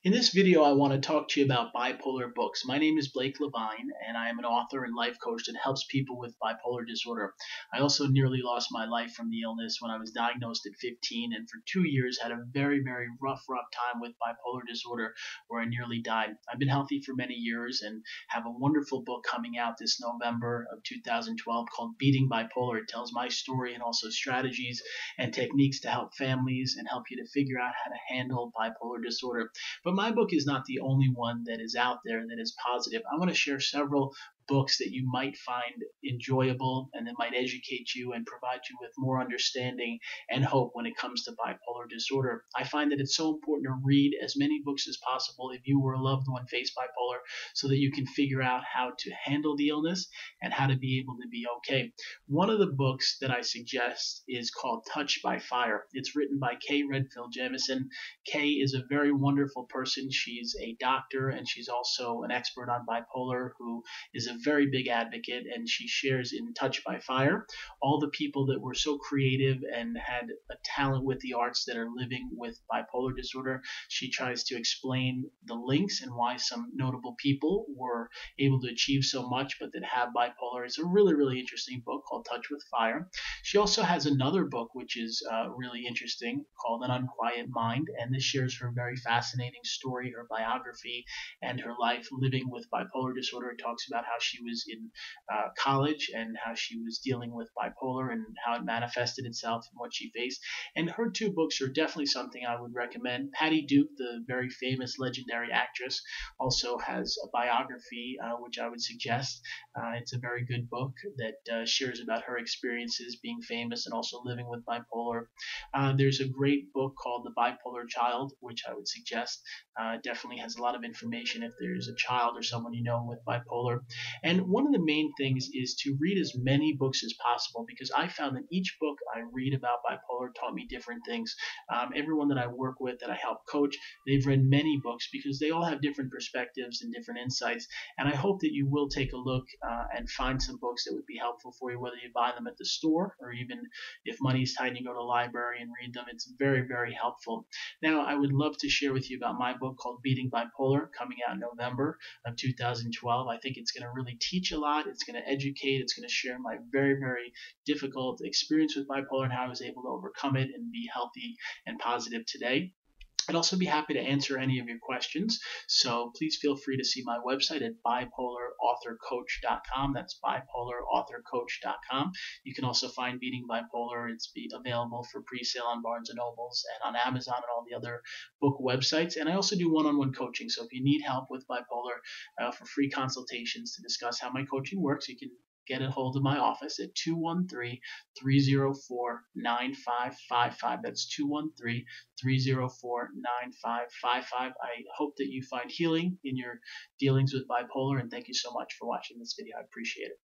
In this video, I want to talk to you about bipolar books. My name is Blake LeVine, and I am an author and life coach that helps people with bipolar disorder. I also nearly lost my life from the illness when I was diagnosed at 15, and for 2 years had a very rough time with bipolar disorder where I nearly died. I've been healthy for many years and have a wonderful book coming out this November of 2012 called Beating Bipolar. It tells my story and also strategies and techniques to help families and help you to figure out how to handle bipolar disorder. But my book is not the only one that is out there that is positive. I want to share several books that you might find enjoyable and that might educate you and provide you with more understanding and hope when it comes to bipolar disorder. I find that it's so important to read as many books as possible if you or a loved one face bipolar so that you can figure out how to handle the illness and how to be able to be okay. One of the books that I suggest is called Touched by Fire. It's written by Kay Redfield Jamison. Kay is a very wonderful person. She's a doctor and she's also an expert on bipolar who is a very big advocate, and she shares in Touched by Fire all the people that were so creative and had a talent with the arts that are living with bipolar disorder. She tries to explain the links and why some notable people were able to achieve so much but that have bipolar. It's a really interesting book called Touch with Fire. She also has another book which is really interesting called An Unquiet Mind, and this shares her very fascinating story, her biography, and her life living with bipolar disorder. It talks about how she was in college and how she was dealing with bipolar and how it manifested itself and what she faced. And her two books are definitely something I would recommend. Patty Duke, the very famous legendary actress, also has a biography which I would suggest. It's a very good book that shares about her experiences being famous and also living with bipolar. There's a great book called The Bipolar Child, which I would suggest. Definitely has a lot of information if there's a child or someone you know with bipolar. And one of the main things is to read as many books as possible, because I found that each book I read about bipolar taught me different things. Everyone that I work with, that I help coach, they've read many books because they all have different perspectives and different insights. And I hope that you will take a look and find some books that would be helpful for you, whether you buy them at the store or even if money's tight and you go to the library and read them. It's very helpful. Now, I would love to share with you about my book called Beating Bipolar, coming out in November of 2012. I think it's going to really teach a lot. It's going to educate. It's going to share my very difficult experience with bipolar and how I was able to overcome it and be healthy and positive today. I'd also be happy to answer any of your questions, so please feel free to see my website at bipolarauthorcoach.com. That's bipolarauthorcoach.com. You can also find Beating Bipolar. It's available for pre-sale on Barnes & Nobles and on Amazon and all the other book websites. And I also do one-on-one coaching, so if you need help with bipolar for free consultations to discuss how my coaching works, you can get a hold of my office at 213-304-9555. That's 213-304-9555. I hope that you find healing in your dealings with bipolar, and thank you so much for watching this video. I appreciate it.